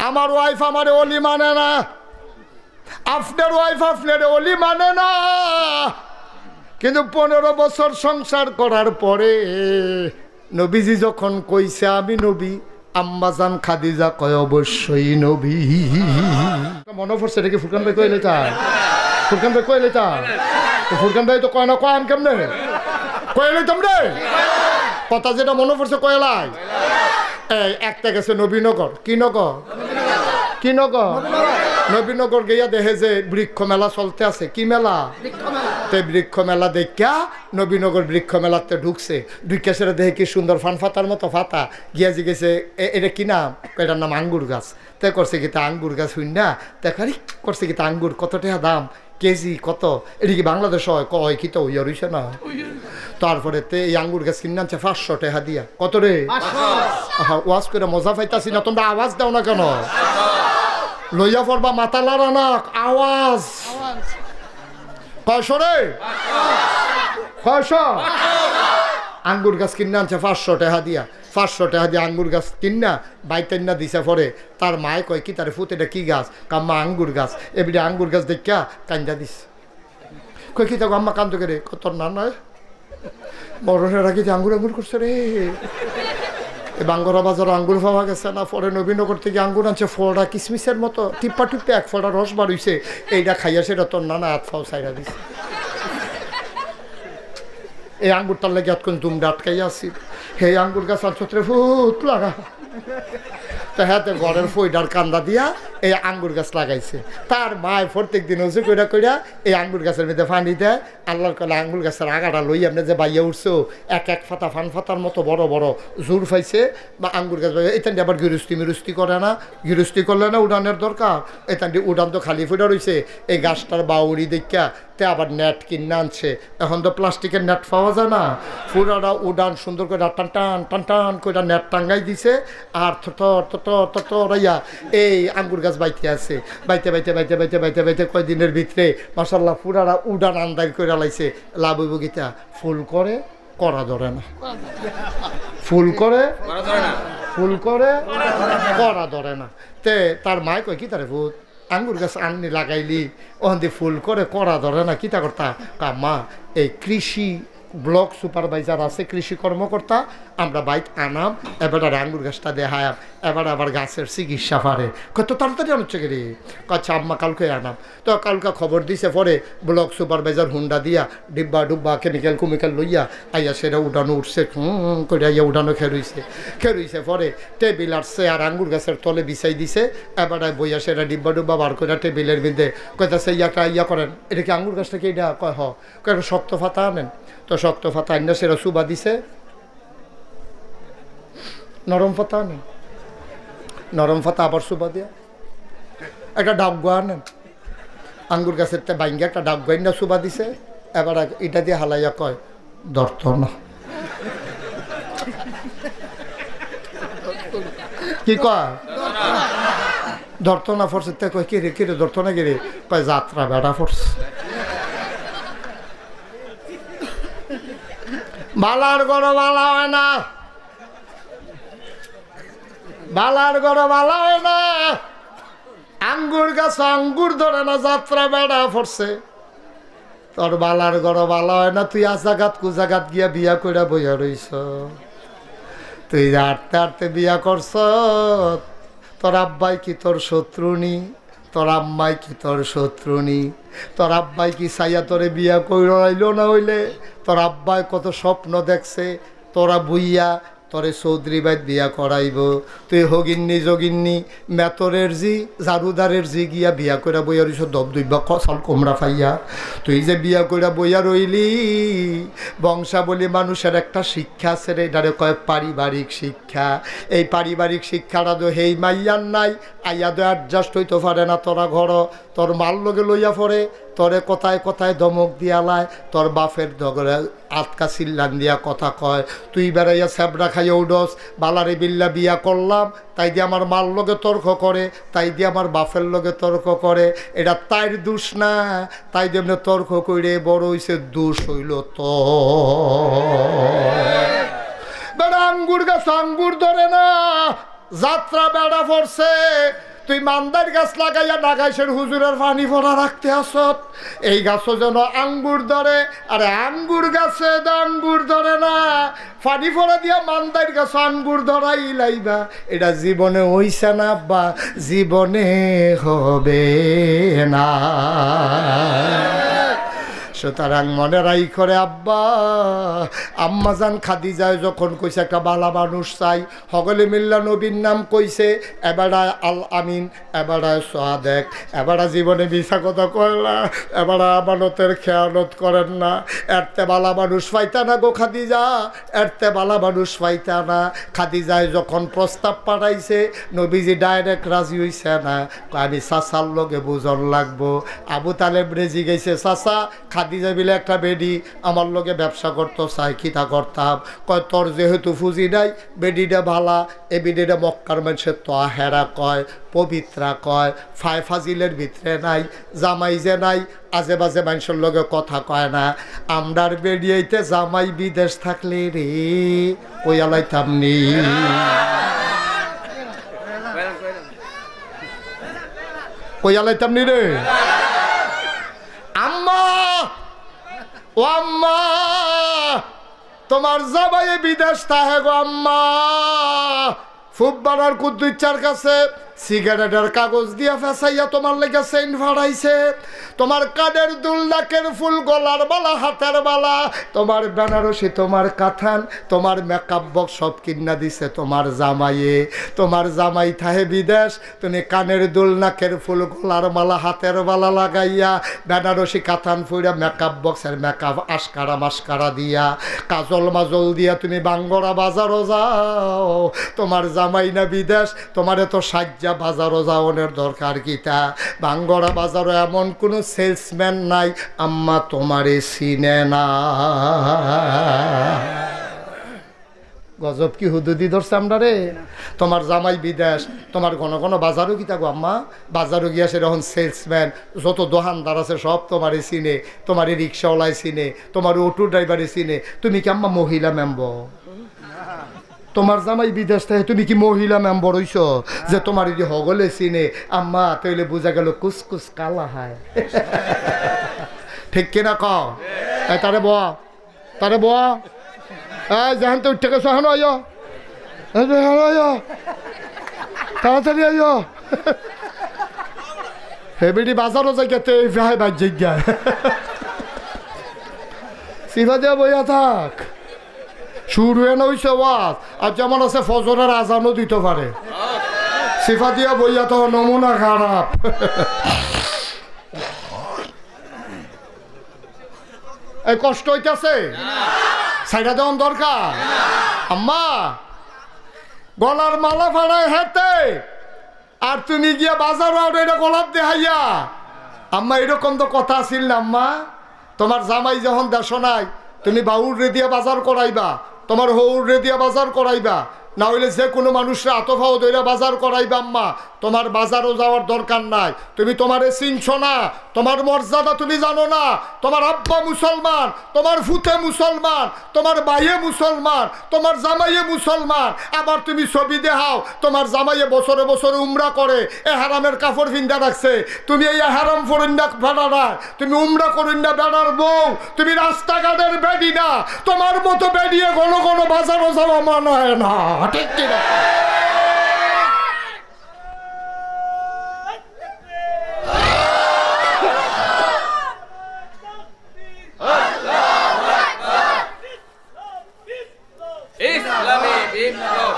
আমার ওয়াইফ আমারে অলি মানে না, আপনার ওয়াইফ আপনার অলি মানে না। কিন্তু 15 বছর সংসার করার পরে নবীজি যখন কইছে আমি নবী, আম্মাজান খাদিজা কয় অবশ্যই নবী। মনে পড়ছে এটা কি ফুরকান ভাই কইলে তা? ফুরকান ভাই কইলে তা? ফুরকান ভাই তো কয় না, কয় আমি কেমনে কইলে তোমরে কথা যেটা মনে পড়ছে কয়লাই। এই একটা গেছে নবীনগর, কি নগর, কি নগর, নবীনগর গিয়া দেখে যে বৃক্ষ মেলা চলতে আছে। কি মেলা? তো বৃক্ষ মেলা দেখা নবীনগর বৃক্ষ মেলাতে ঢুকছে। ঢুকে সেটা দেখে কি সুন্দর ফান ফাতার মতো ফাতা। গিয়া জিগেছে এটা কি নাম? এটার নাম আঙ্গুর গাছ। তাই করছে কি তা আঙ্গুর গাছ হইন না দেখারি করছে কি তা আঙ্গুর কত টাকা দাম, কেজি কত? এটা কি বাংলাদেশ হয়? কয় কি তো হইয়া রইছে না। তারপরে এই আঙ্গুর গাছ কিনে আনছে 500 টাকা দিয়া। কত রে? ওয়াজ করে মজা পাইতাছি না, তোমরা আওয়াজ দাও না কেন? লইয়া পড়বা মাথা লাড়া না, আওয়াজ। কয়শো রে? কয়শো? আঙ্গুর গাছ কিনে আনছে 500 টাকা দিয়া। 500 টাকা দিয়ে আঙ্গুর গাছ কিনা বাইতেন না দিছে পরে তার মায় কয় কি তার ফুট এটা কি গাছ? কাম্মা আঙ্গুর গাছ। এবারে আঙ্গুর গাছ দেখা কান্দা দিস। কই কি তাকে আম্মা কান্দ করে কত না নয় বড়রা রাখি আঙ্গুর আঙ্গুর করছে রে। বাঙ্গরা বাজার আঙ্গুর পাওয়া গেছে না, পরে নবীনগর থেকে আঙ্গুর আনছে ফলটা কিসমিসের মতো টিপ্পা টিপ্পে এক ফলটা রস বার হইছে। এইটা খাইয়া সেটা তোর নানা হাত ফাও সাইরা দিছে। এই আঙ্গুরটার লেগে এতক্ষণ দুমটা আটকাইয়া আসি। হে আঙ্গুর গাছ আনছত্রে ফুট লাগা তো হ্যাঁ ঘরের ফইডার কান্দা দিয়া এই আঙ্গুর গাছ লাগাইছে। তার মায় প্রত্যেক দিন উঁচু কইরা কইরা এই আঙ্গুর গাছের মধ্যে পানি দেয়। আল্লাহর কলে আঙ্গুর গাছের আগাটা লই আপনি যে বাইয়া উঠছো এক এক ফাতা ফান ফাতার মতো বড় বড় জোর পাইছে। বা আঙ্গুর গাছ এখান দিয়ে আবার গৃহস্থী মিরুস্তি করে না, গৃহস্থী করলে না উড়ানের দরকার। এখান দিয়ে উড়ান তো খালি ফুটা রয়েছে। এই গাছটার বাউরি দেখা তে আবার নেট কিনে আনছে। এখন তো প্লাস্টিকের নেট পাওয়া যায় না, পুরাটা উড়ান সুন্দর করে টান টান টান টান করে নেট টাঙ্গাই দিছে। আর রাইয়া এই আঙ্গুর গাছ বাইতে আছে। বাইতে বাইতে বাইতে বাইতে বাইতে বাইতে কয়দিনের ভিতরে মাশাল্লাহ পুরাটা উড়ান আন্দাজ করে লাইছে। লাভ হইব গীতা ফুল করে করা ধরে না, ফুল করে ফুল করে করা ধরে না। তে তার মায় কয় কি তারে ভূত আঙ্গুর গাছ আননি লাগাইলি ওখান দিয়ে ফুল করে করা ধরে না, কিতা করতা? কাম্মা এই কৃষি ব্লক সুপারভাইজার আছে, কৃষি কর্মকর্তা, আমরা বাইক আনাম এবার আঙ্গুর গাছটা দেখায়াম, এবার আবার গাছের চিকিৎসা পারে। কত তাড়াতাড়ি আনছে কে রে? আচ্ছা আম্মা কালকে আনাম। তো কালকে খবর দিছে পরে ব্লক সুপারভাইজার হুন্ডা দিয়া ডিব্বা ডুব্বা কেমিক্যাল কুমিক্যাল লইয়া আইয়া সেটা উঠানো উঠছে করে আইয়া উঠানো খেরুইছে পরে টেবিল আসছে আর আঙ্গুর গাছের তলে বিছাই দিছে। এবার বইয়া সেটা ডিব্বা ডুব্বা বার করে টেবিলের মধ্যে কইতাছে ইয়া করেন এটা কি আঙ্গুর গাছটা কি এটা? কয় হ। কয় শক্ত ফাতা আনেন। তো শক্ত ফাতা আইনা সেটা সুবা দিছে। নরম ফাতা আনেন, নরম ফাতা আবার সুবা দিয়া একটা ডাবগা আনেন। আঙ্গুর গাছের বাইঙ্গা একটা ডাবগা না সুবা দিছে। এবার এটা দিয়ে হালাইয়া কয় ধরত না। কি কয়? ধরত না ফরছে। কয় কিরে কিরে ধরত না কিরে? কয় যাত্রা বেড়া ফরছে। বালার গড় বালা হয় না, বালার গড় বালা হয় না। আঙ্গুর গাছ আঙ্গুর ধরে না, যাত্রা বেড়া পড়ছে। তোর বালার গড় বালা হয় না। তুই আজাগাত কুজাগাত গিয়া বিয়া কইরা বইয়া রইছ। তুই হাঁটতে হাঁটতে বিয়া করছ। তোর আব্বাই কি তোর শত্রুনি? তোর আম্মাই কি তোর শত্রুনি? তোর আব্বাই কি সাইয়া তোরে বিয়া কইরাইল না হইলে? তোর আব্বাই কত স্বপ্ন দেখছে তোরা বুইয়া তোরে চৌধুরী বাইত বিয়া করাইব। তুই হগিন্নি যোগিন্নি মেতরের জি জারুদারের জি গিয়া বিয়া কইরা বইয়া রইছ দব দুইবা কসাল কোমরা ফাইয়া। তুই যে বিয়া কইরা বইয়া রইলি, বংশাবলী মানুষের একটা শিক্ষা আছে রে, এটারে কয় পারিবারিক শিক্ষা। এই পারিবারিক শিক্ষাটা তো হেই মাইয়ার নাই, আইয়া তো অ্যাডজাস্ট হইতে পারে না। তোরা ঘর তোর মাল লগে লইয়া পড়ে, তোরে কথায় কথায় ধমক দিয়ালায়, তোর বাপের ধরে আটকা চিল্লান দিয়া কথা কয়। তুই বেড়াইয়া স্যাবরা খাইয়া উডস, বালারে বিল্লা বিয়া করলাম তাই দিয়ে আমার মাল লগে তর্ক করে, তাই দিয়ে আমার বাপের লগে তর্ক করে। এটা তাইর দোষ না, তাই দিয়ে এমনি তর্ক করে বড় হইছে, দোষ হইল তো। বেড়া আঙ্গুর গাছ আঙ্গুর ধরে না, যাত্রা বেড়া পড়ছে। তুই মান্দার গাছ লাগাইয়া নাগাইশের হুজুরের পানি ভরা রাখতে আসত। এই গাছও যেন আঙ্গুর ধরে, আরে আঙ্গুর গাছে আঙ্গুর ধরে না, পানি ভরা দিয়া মান্দার গাছ আঙ্গুর ধরাই লাইবা। এটা জীবনে হইছে না আব্বা, জীবনে হবে না। সুতরাং মনে রাই করে আব্বা, আম্মাজান খাদিজায় যখন কইছে একটা বালা মানুষ চাই, সকলে মিল্লা নবীর নাম কইছে, এবারা আল আমিন, এবারা সাদেক, এবারা জীবনে মিছা কথা কয়লা, এবারা আমানতের খেয়ানত করেন না। এরতে বালা মানুষ পাইতা না গো খাদিজা, এরতে বালা মানুষ পাইতা না। খাদিজায় যখন প্রস্তাব পাঠাইছে, নবীজি ডাইরেক্ট রাজি হইছে না, আমি চাচার লগে বুঝন লাগবো। আবু তালেব রেজি গেছে, চাচা খাদিজা বিলে একটা বেডি আমার লগে ব্যবসা করতো, চাই কিতা করতাম। কয় তোর যেহেতু ফুজি নাই, বেডিটা ভালা, এ বেডিটা মক্কার মানুষের তো হেরা কয়, পবিত্রা কয়, ফাজিলের ভিতরে নাই, জামাই যে নাই, আজে বাজে মানুষের লগে কথা কয় না। আমরার বেরিয়েতে জামাই বিদেশ থাকলে রে কইয়ালাইতাম নি, কইয়ালাইতাম নি রে। আম্মা, ও আম্মা, তোমার জামাই বিদেশ তাহে গো আম্মা। ফুটবলার কুদ্দুচ্চার কাছে সিগারেটের কাগজ দিয়া ফেসাইয়া তোমার লেগে চেইন ফাড়াইছে, তোমার কানের দুল, নাকের ফুল, গলার বালা, হাতের বালা, তোমার বেনারসি, তোমার কাথান, তোমার মেকআপ বক্স সব কিনা দিছে তোমার জামাইয়ে। তোমার জামাই থাহে বিদেশ, তুমি কানের দুল, নাকের ফুল, গলার মালা, হাতের বালা লাগাইয়া, বেনারসি কাথান ফুইরা, মেকআপ বক্সের মেকআপ আশকারা মাস্কারা দিয়া, কাজল মাজল দিয়া তুমি বাঙ্গরা বাজারও যাও। তোমার জামাই না বিদেশ, তোমার এত সাজ্জা বাজারও যাওয়ানোর দরকার কিতা? বাঙ্গরা বাজারও এমন কোনো সেলসম্যান নাই আম্মা তোমারে চিনে না। গজব কি হুদুদি ধরছে আমরা রে। তোমার জামাই বিদেশ, তোমার ঘন ঘন বাজারও কি থাকো আম্মা, বাজারও গিয়া সেরকম সেলসম্যান, যত দোকানদার আছে সব তোমারে চিনে, তোমার রিক্সাওয়ালায় চিনে, তোমার অটো ড্রাইভারে চিনে। তুমি কি আম্মা মহিলা মেম্বর? তোমার জামাই বিদেশ থেকে তুমি কি মহিলা মেম্বর হইছ যে তোমার যদি হগলে চিনে? আম্মা তাইলে বোঝা গেল কুসকুস কালা হয়। ঠিক কিনা কও? তারে বয়া, তারে বয়া, যেখান তো উঠে গেছো এখন আইয়, তাড়াতাড়ি আইয়। হেবিডি বাজারও জায়গাতে ভাই বাজ জায়গায় সিভা দিয়া বইয়া থাক। শুরু এনে হইছে ওয়াজ, আর যেমন আছে ফজরের আজানও দিতে পারে। সিফা দিয়া বইয়া তো নমুনা খারাপ। এই কষ্ট হইতেছে, সাইডা দেওয়ান দরকার। আম্মা গলার মালা ফাড়ায় হাতে, আর তুমি গিয়া বাজার এটা গলার দেহাইয়া। আম্মা এরকম তো কথা আসিল না আম্মা। তোমার জামাই যখন দেশ নাই, তুমি বাউর রে দিয়া বাজার করাইবা, তোমার হৌর রে দিয়া বাজার করাইবা, না হইলে যে কোনো মানুষরা আতফাও দইরা বাজার করাইবা। আম্মা তোমার বাজারও যাওয়ার দরকার নাই, তুমি তোমারে চিনছ না, তোমার মর্যাদা তুমি জানো না। তোমার আব্বা মুসলমান, তোমার ফুতে মুসলমান, তোমার ভাইয়ে মুসলমান, তোমার জামাইয়ে মুসলমান, আবার তুমি ছবি দেখাও তোমার জামাইয়ে বছরে বছরে উমরা করে, এ হারামের কাপড় ভিন্দা রাখছে, তুমি এই হারাম ফরিন্দা ভাড়া না, তুমি উমরা করিন্দা বেড়ার বউ, তুমি রাস্তাঘাটের বেডি না। তোমার মতো বেরিয়ে ঘন ঘন বাজারও যাওয়া মনে হয় না, ঠিক কিনা?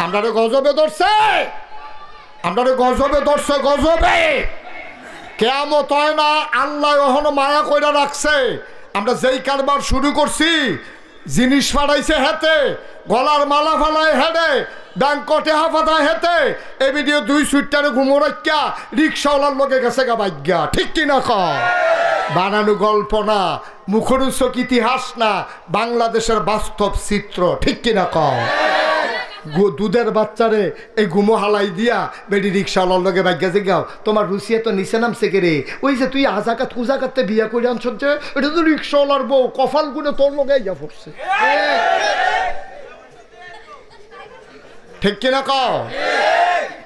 আমরা গজবে ধরছে, আমরা গজবে ধরছে, গজবে কেয়ামত হয় না। আল্লাহ এখনো মায়া কইরা রাখছে। আমরা যেই কারবার শুরু করছি, জিনিস ফাড়াইছে হেতে, গলার মালা ফালায় হেডে, ডাঙ্কটে হাফাতায় হেতে, এ ভিডিও 2 সুইটারে ঘুমোরাইকা রিক্সাওয়ালার লোকে গেছে গা ভাগ্যা, ঠিক কিনা ক? বানানো গল্প না, মুখরোচক ইতিহাস না, বাংলাদেশের বাস্তব চিত্র, ঠিক কিনা ক? দুধের বাচ্চারে এই গুমো হালাই দিয়া বেডি রিক্সাওয়ালার লগে ভাগ্যা যে গাও, তোমার রুচিয়া তো নিচে নামছে কে রে? ওই যে তুই আজাকাত কুজাকাতে বিয়া করে আনছ যে, এটা তো রিক্সাওয়ালার বউ, কপাল গুনে তোর লগে ইয়া পড়ছে, ঠিক কিনা কও?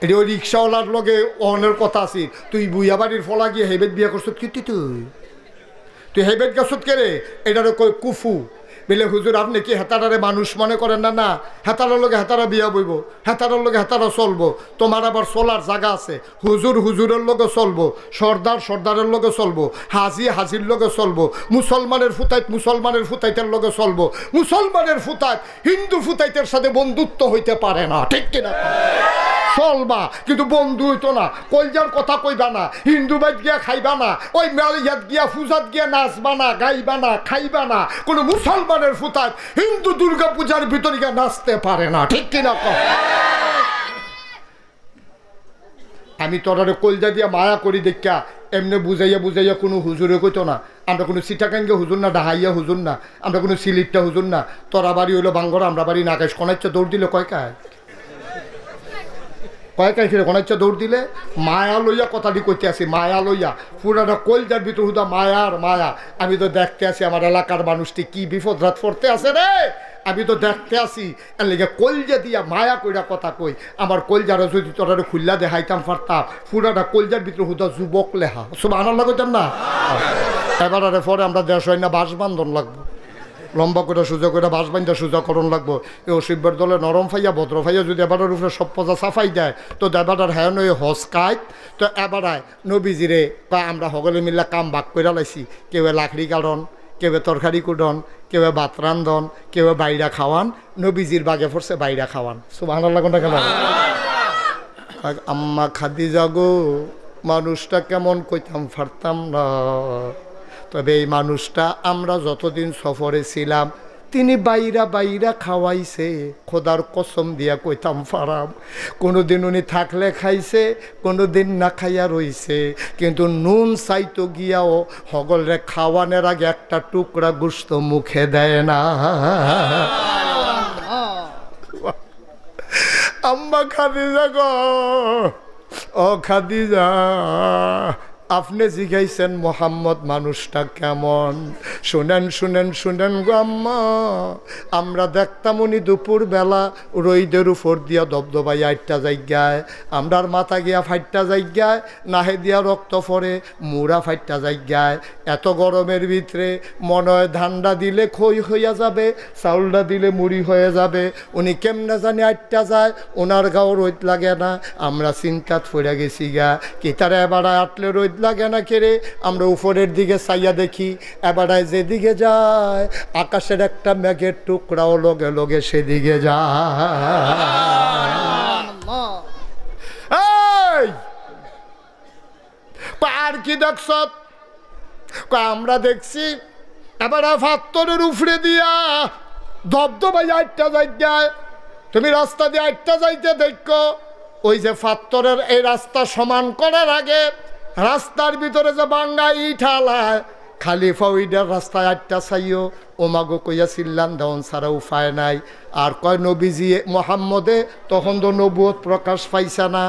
এটি ওই রিক্সাওয়ালার লগে অনের কথা আছে, তুই বুইয়া বাড়ির ফলা গিয়ে হেবেট বিয়া করছত কি তুই হেবেট গেছত কে রে? এটারে কই কুফু। বলে হুজুর আপনি কি হেতারারে মানুষ মনে করেন? না না, হেতারার লগে হেতারা বিয়া বইব, হেতারার লগে হেতারা চলবো। তোমার আবার চলার জায়গা আছে। হুজুর হুজুরের লগে চলবো, সর্দার সর্দারের লগে চলবো, হাজি হাজির লগে চলবো, মুসলমানের ফুতাইত মুসলমানের ফুতাইতের লগে চলবো। মুসলমানের ফুতাইত হিন্দু ফুতাইতের সাথে বন্ধুত্ব হইতে পারে না, ঠিক কিনা? চলবা কিন্তু বন্ধু হইতো না। কলজার কথা কইবা না, হিন্দু বাইত গিয়া খাইবা না, ওই মেলিয়াত গিয়া পূজাত গিয়া নাচবা না, গাইবা না, খাইবা না। কোনো মুসলমানের ফুতাত হিন্দু দুর্গা পূজার ভিতরে গিয়া নাচতে পারে না, ঠিক কিনা? আমি তোরারে কলজা দিয়া মায়া করি দেখা এমনি বুঝাইয়া বুঝাইয়া কোনো হুজুরে কইতো না। আমরা কোনো সিটাকাঙ্গে হুজুর না, ডাহাইয়া হুজুর না, আমরা কোনো সিলিটটা হুজুর না। তোরা বাড়ি হইলো বাঙ্গরা, আমরা বাড়ি নাগাইশ কোনাইচ্ছে দৌড় দিলে কয়কায় ফিরে কোনাইচ্ছে দৌড় দিলে। মায়া লইয়া কথাটি কইতে আসি, মায়া লইয়া পুরাটা কলজার ভিতর হুদা মায়ার মায়া। আমি তো দেখতে আসি আমার এলাকার মানুষটি কি বিপদ রাত পড়তে আছে রে, আমি তো দেখতে আসি। এর লেগে কলজা দিয়া মায়া কইরা কথা কই। আমার কলজারা যদি তোরা খুল্লা দেখাইতাম পারতাম, পুরাটা কলজার ভিতরে হুদা যুবক লেহা। সব আনন্দ করতাম না। এবার পরে আমরা দেশ হয় না বাস বান্ধন লাগবো, লম্বা করে সোজা করে বাস বান্ধা সোজা করণ লাগবো। এই অসিব্যের দলে নরম ফাইয়া ভদ্র ফাইয়া যদি এবারের উপরে সব পজা সাফাই দেয় তো এবারের হ্যাঁ নয় হস কাইত। তো এবারায় নবীজিরে কয় আমরা সকলে মিল্লা কাম ভাগ করে লাইছি। কেউ লাকড়ি কাটন, কেউ তরকারি কুটন, কেউ ভাত রান্ধন, কেউ বাইরা খাওয়ান। নবীজির বাগে পড়ছে বাইরা খাওয়ান। সুবহানাল্লাহ কোনটা কেন? আম্মা খাদিজা গো, মানুষটা কেমন কইতাম পারতাম না। তবে এই মানুষটা আমরা যতদিন সফরে ছিলাম তিনি বাইরা বাইরা খাওয়াইছে। খোদার কসম দিয়া কইতাম ফারাম, কোনোদিন উনি থাকলে খাইছে, কোনোদিন না খাইয়া রইছে। কিন্তু নুন চাইতো গিয়াও হগলরে খাওয়ানোর আগে একটা টুকরা গোস্ত মুখে দেয় না। আম্মা খাদিজা গো, ও খাদিজা, আপনি জিজ্ঞাইছেন মোহাম্মদ মানুষটা কেমন? শুনেন শুনেন শুনেন গো আম্মা, আমরা দেখতাম উনি দুপুর বেলা রইদের উপর দিয়া দবদবাই আটটা জায়গায়, আমরার মাথা গিয়া ফাইটটা জায়গায়, নাহে দিয়া রক্ত পরে মুড়া ফাইটটা জায়গায়। এত গরমের ভিতরে মনে হয় ধানটা দিলে খই হইয়া যাবে, চাউলটা দিলে মুড়ি হয়ে যাবে। উনি কেমনে জানি আটটা যায়, ওনার গাও রোদ লাগে না। আমরা চিন্তাত পড়ে গেছি গা, কি তারা এবার আটলে রোদ লাগে না কেড়ে। আমরা উপরের দিকে চাইয়া দেখি, এবারায় যেদিকে যায় আকাশের একটা মেঘের টুকরাও লগে লগে সেদিকে যায়। আর কি দেখছ? আমরা দেখছি এবার ফাত্তরের উপরে দিয়া দবদবাই আটটা জায়গায়। তুমি রাস্তা দিয়ে আটটা যাইতে দেখো, ওই যে ফাত্তরের এই রাস্তা সমান করার আগে রাস্তার ভিতরে যে বাঙ্গা ইট হালায়, খালিফা ওইটার রাস্তায় আটটা চাইও। ওমাগো কইয়া চিল্লান দেওয়ান ছাড়া উপায় নাই। আর কয় নবীজি মোহাম্মদে তখন তো নবুয়ত প্রকাশ পাইছে না।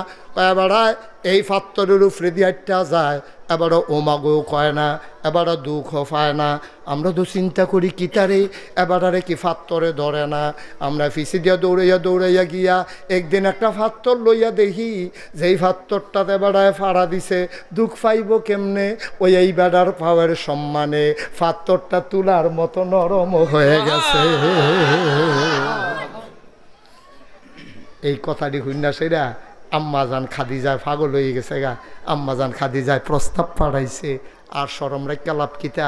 এবারায় এই ফাত্তরের উপরে দিয়ে আটটা যায়, এবারও ওমাগো কয় না, এবারও দুঃখ পায় না। আমরা তো চিন্তা করি কি তারে এবারে কি ফাত্তরে ধরে না। আমরা ফিসি দিয়া দৌড়াইয়া দৌড়াইয়া গিয়া একদিন একটা ফাত্তর লইয়া দেখি, যেই ফাত্তরটাতে বেড়ায় ফাড়া দিছে। দুঃখ পাইব কেমনে? ওই এই বেড়ার পাওয়ার সম্মানে ফাত্তরটা তুলার মতো নরম হয়ে গেছে। এই কথাটি শুননা সেরা আম্মাজান খাদিজায় পাগল হয়ে গেছে গা। আম্মাজান খাদিজায় প্রস্তাব পাঠাইছে। আর শরম রেখা লাভ কিতা,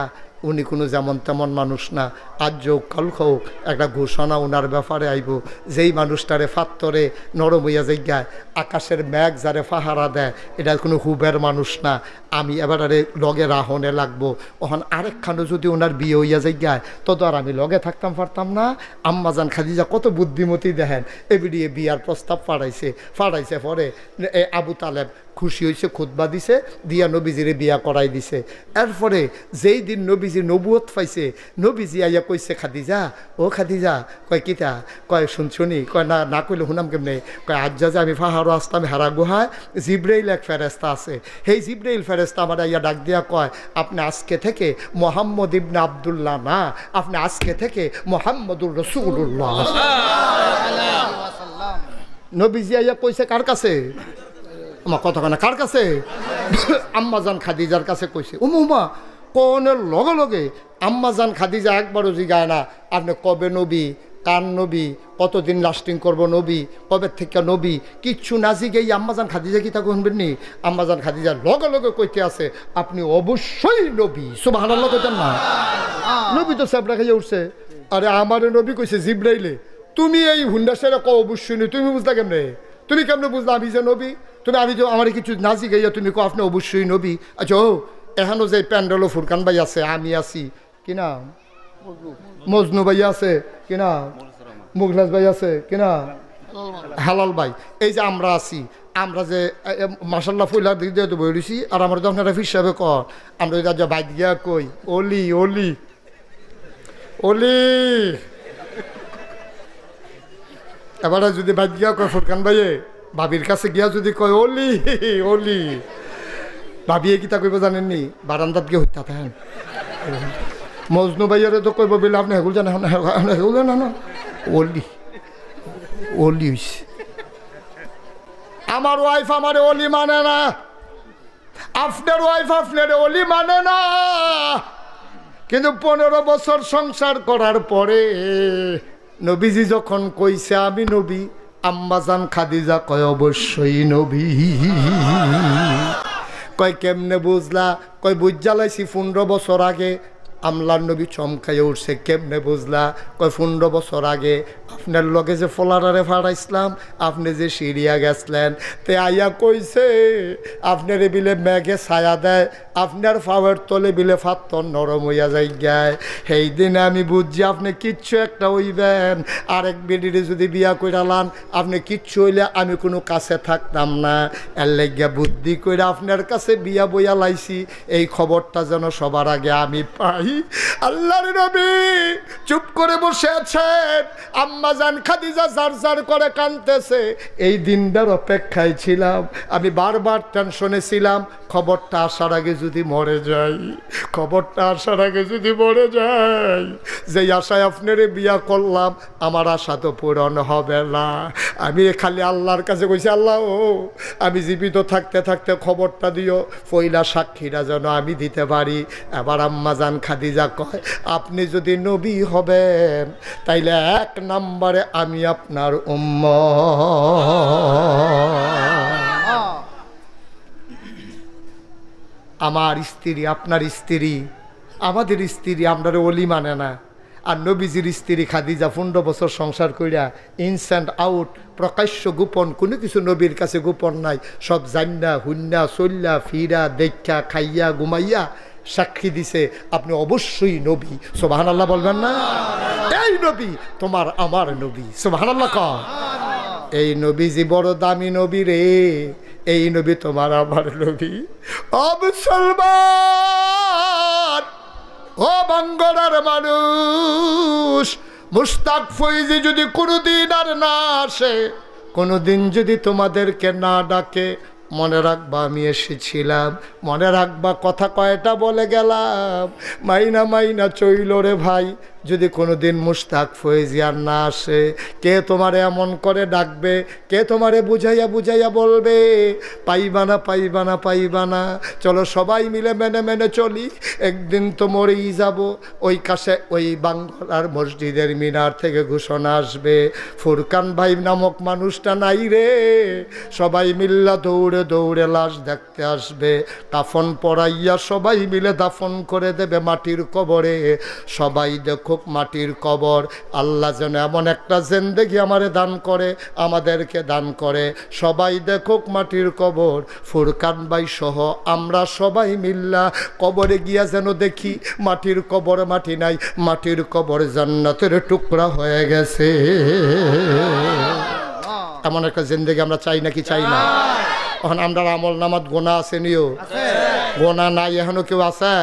উনি কোনো যেমন তেমন মানুষ না। আজ যোগ কাল হোক একটা ঘোষণা ওনার ব্যাপারে আইব, যেই মানুষটারে ফাত্তরে নরম হইয়া জায়গায় আকাশের মেঘ যারে পাহারা দেয়, এটা কোনো হুবের মানুষ না। আমি এবারে লগে রাহনে লাগবো। ওখান আরেকখানো যদি ওনার বিয়ে হইয়া জায়গায় তত আর আমি লগে থাকতাম পারতাম না। আম্মাজান খাদিজা কত বুদ্ধিমতী দেখেন, এবিডিয়ে বিয়ার প্রস্তাব ফাড়াইছে পরে আবু তালেব খুশি হয়েছে, খুতবা দিছে, দিয়া নবীজিরে বিয়া করাই দিছে। এরপরে যেই দিন নবীজি নবুয়ত পাইছে, নবীজি আইয়া কইছে খাদিজা, ও খাদিজা, কয় কিতা? কয় শুনি। কয় না না কইলে শুনাম কেমনে? কয় আজ যে আমি পাহাড়ও আসতাম হেরা গুহায়, জিব্রাইল এক ফেরেস্তা আছে। সেই জিব্রাইল ফেরেস্তা আমার আইয়া ডাক দিয়া কয়, আপনি আজকে থেকে মোহাম্মদ ইবনে আবদুল্লাহ না, আপনি আজকে থেকে মোহাম্মদুর রাসূলুল্লাহ। নবীজি আইয়া কইছে কার কাছে? আমার কথা না, কার কাছে? আম্মাজান খাদিজার কাছে কইছে। উমা কোনের লগে লগে আম্মাজান খাদিজা একবারও জিগায় না আপনি কবে নবী, কার নবী, কতদিন লাস্টিং করব নবী, কবে থেকে নবী, কিচ্ছু না জিগেই আম্মাজান খাদিজা কি তা শুনবেন নি? আম্মাজান খাদিজা লগে লগে কইতে আছে আপনি অবশ্যই নবী। সুবহানাল্লাহ কইতেন না? নবী তো সাবরা খাইয়া উঠছে। আরে আমারে নবী কইছে জিব্রাইলে, তুমি এই হুন্ডা সেরা ক অবশ্যই নই, তুমি বুঝলা কেমনে? তুমি কেমনে বুঝলা আমি যে নবী? তুমি আমি তো আমার কিছু না জিগাইয়া তুমি কো আপনি অবশ্যই নবী। আচ্ছা ও এখানো যে প্যান্ডেলও ফুরকান ভাই আছে, আমি আছি, কিনা মজনু ভাই আছে, কিনা মুখলাস ভাই আছে, কিনা হালাল ভাই, এই যে আমরা আছি, আমরা যে মাসাল্লাহ ফুলা দিয়ে তো বই রয়েছি। আর আমার তো আপনারা হিসাবে কর আমরা যা বাইক গিয়া কই অলি অলি অলি, এবারে যদি বাইক গিয়া কয় ফুরকান ভাইয়ে ভাবির কাছে গিয়া যদি কয় অলি অলি, ভাবিয়ে কি তা কইব জানেননি? বারান্দাত গিয়ে হত্যা থাকেন। মজনু ভাইয়ারে তো কইব বলে আপনি হেগুল জানেন, হেগুল জানেন না, অলি অলি হইছে। আমার ওয়াইফ আমার অলি মানে না, আপনার ওয়াইফ আপনার অলি মানে না। কিন্তু 15 বছর সংসার করার পরে নবীজি যখন কইছে আমি নবী, আম্মাজান খাদিজা কয় অবশ্যই নবী। কয় কেমনে বুঝলা? কয় বুঝ জ্বালাইছি 15 বছর আগে। আমলার নবী চমকাইয়া উঠছে, কেমনে বুঝলা? কয় 15 বছর আগে আপনার লগে যে ফলারারে ফাড়াইছিলাম, আপনি যে সিরিয়া গেছলেন, তে আইয়া কইছে আপনার বিলে মেঘে ছায়া দেয়, আপনার ফাওয়ার তলে বিলে ফাত্তর নরম হইয়া যাই গায়। সেই দিনে আমি বুঝছি আপনি কিচ্ছু একটা হইবেন, আরেক বেডিরে যদি বিয়া কইরালান আপনি কিচ্ছু হইলে আমি কোনো কাছে থাকতাম না। এর লাগিয়া বুদ্ধি কইরা আপনার কাছে বিয়া বইয়া লাইছি, এই খবরটা যেন সবার আগে আমি পাই। আল্লাহর নবী চুপ করে বসে আছেন, আম্মাজান খাদিজা জার জার করে কাঁদতেছে। এই দিনটার অপেক্ষায় ছিলাম, আমি বারবার টেনশনে ছিলাম খবরটা আসার আগে যদি মরে যাই, খবরটা আসার আগে যদি মরে যাই। যেই আশায় আপনারে বিয়া করলাম আমার আশা তো পূরণ হবে না। আমি খালি আল্লাহর কাছে কইছি আল্লাহ ও আমি জীবিত থাকতে থাকতে খবরটা দিও, পয়লা সাক্ষীরা যেন আমি দিতে পারি। এবার আম্মাজান খাদিজা কয় আপনি যদি নবী হবেন তাইলে 1 নম্বরে আমি আপনার উম্মত। আমার স্ত্রী আপনার স্ত্রী, আমাদের স্ত্রী আপনার ওলি মানে না। আর নবীজির স্ত্রী খাদিজা 15 বছর সংসার কইরা ইনস অ্যান্ড আউট, প্রকাশ্য গোপন কোনো কিছু নবীর কাছে গোপন নাই। সব জান্না হুন্না চল্লা ফিরা দেখা খাইয়া ঘুমাইয়া সাক্ষী দিছে আপনি অবশ্যই নবী। সুবহানাল্লাহ বলবেন না? এই নবী তোমার আমার নবী। সুবহানাল্লাহ কর। এই নবীজি বড় দামি নবী রে, এই নবী তোমার আমার নবী। ও মুসলমান, ও বাঙ্গলার মানুষ, মুশতাক ফৈজি যদি কোনোদিন আর না আসে, কোনোদিন যদি তোমাদেরকে না ডাকে, মনে রাখবা আমি এসেছিলাম, মনে রাখবা কথা কয়টা বলে গেলাম। মাইনা মাইনা চইল রে ভাই, যদি কোনোদিন মুশতাক ফৈজি আর না আসে, কে তোমারে এমন করে ডাকবে, কে তোমারে বুঝাইয়া বুঝাইয়া বলবে পাইবা না পাইবা না পাইবা না। চলো সবাই মিলে মেনে মেনে চলি, একদিন তো মরেই যাব। ওই কাছে ওই বাংলার মসজিদের মিনার থেকে ঘোষণা আসবে ফুরকান ভাই নামক মানুষটা নাই রে। সবাই মিল্লা দৌড়ে দৌড়ে লাশ দেখতে আসবে, কাফন পরাইয়া সবাই মিলে দাফন করে দেবে মাটির কবরে। সবাই দেখো মাটির কবর। আল্লাহ যেন এমন একটা জিন্দেগি আমারে দান করে, আমাদেরকে দান করে। সবাই দেখুক মাটির কবর, ফুরকান ভাই সহ আমরা সবাই মিল্লা কবরে গিয়া যেন দেখি মাটির কবর মাটি নাই, মাটির কবর জান্নাতের টুকরা হয়ে গেছে। এমন একটা জিন্দেগি আমরা চাই নাকি চাই না? এখন আমরা আমল নামাত গোনা আছে নিও, গোনা নাই এখনো কেউ আছে?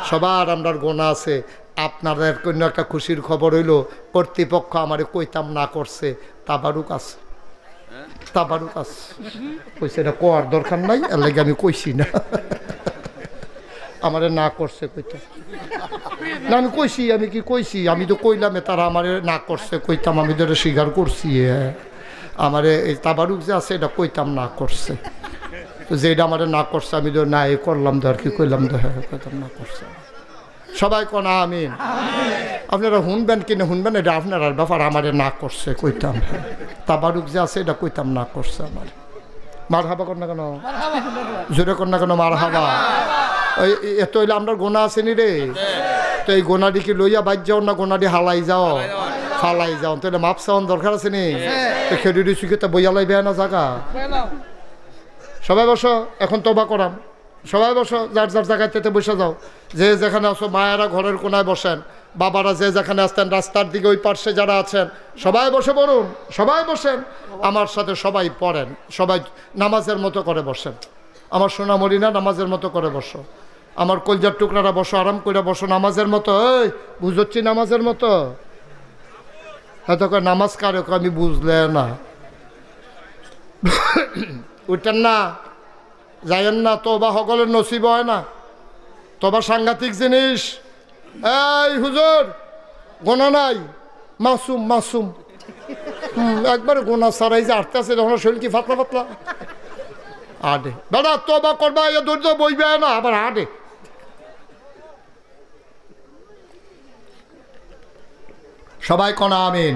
সবার আমরা গোনা আছে। আপনাদের কোনো একটা খুশির খবর হইল, কর্তৃপক্ষ আমারে কইতাম না করছে, তাবারুক আছে, তাবারুক আছে। কইছে এটা কোয়ার দরকার নাই, এর লাগে আমি কইছি না। আমারে না করছে কইতাম না, আমি কইছি, আমি কি কইছি? আমি তো কইলাম তারা আমারে না করছে কইতাম, আমি তো এটা স্বীকার করছি। আমারে এই তাবারুক যে আছে এটা কইতাম না করছে, তো যেটা আমারে না করছে আমি তো না এই করলাম তো আর কি কইলাম তো, হ্যাঁ কইতাম না করছে। সবাই কোন আমিন। আপনারা শুনবেন কিনা শুনবেন এটা আপনার ব্যাপার, আমারে না করছে কইতাম, তাবারুক যে আছে এটা কইতাম না করছে আমার। মার হাবা কর না কেন, জোরে কর না কেন মার হাবা। ওই এত হইলে আমরা গোনা আসেনি রে, তো এই গোনাটি কি লইয়া বাজ যাও না গোনাটি হালাই যাও ফালাই যাও, তাহলে মাপ চাওয়ান দরকার আছে নি? তো খেডুরি চুকিতে বইয়া লাইবে না জায়গা। সবাই বসো, এখন তবা করাম, সবাই বসো, যার যার জায়গায় তেতে বসে যাও। যে যেখানে আছো মায়েরা ঘরের কোনায় বসেন, বাবারা যে যেখানে আসতেন রাস্তার দিকে ওই পার্শ্বে যারা আছেন সবাই বসে পড়ুন, সবাই বসেন আমার সাথে, সবাই পড়েন, সবাই নামাজের মতো করে বসেন। আমার সোনামণি না নামাজের মতো করে বসো, আমার কলজার টুকরারা বসো, আরাম করে বসো নামাজের মতো। এই বুঝছি নামাজের মতো, হ্যাঁ তো নামাজ কারে আমি বুঝলে না, উঠেন না যাইয়েন না, তোবা সকলের নসিব হয় না, তোবা সাংঘাতিক জিনিস। এই হুজুর গোনা নাই, মাসুম মাসুম, একবার গোনা ছাড়াই যে আটতে আছে তখন শরীর কি ফাতলা ফাতলা আডে, বেড়া তোবা করবা এ ধৈর্য বইবে না আবার আডে। সবাই কোন আমিন।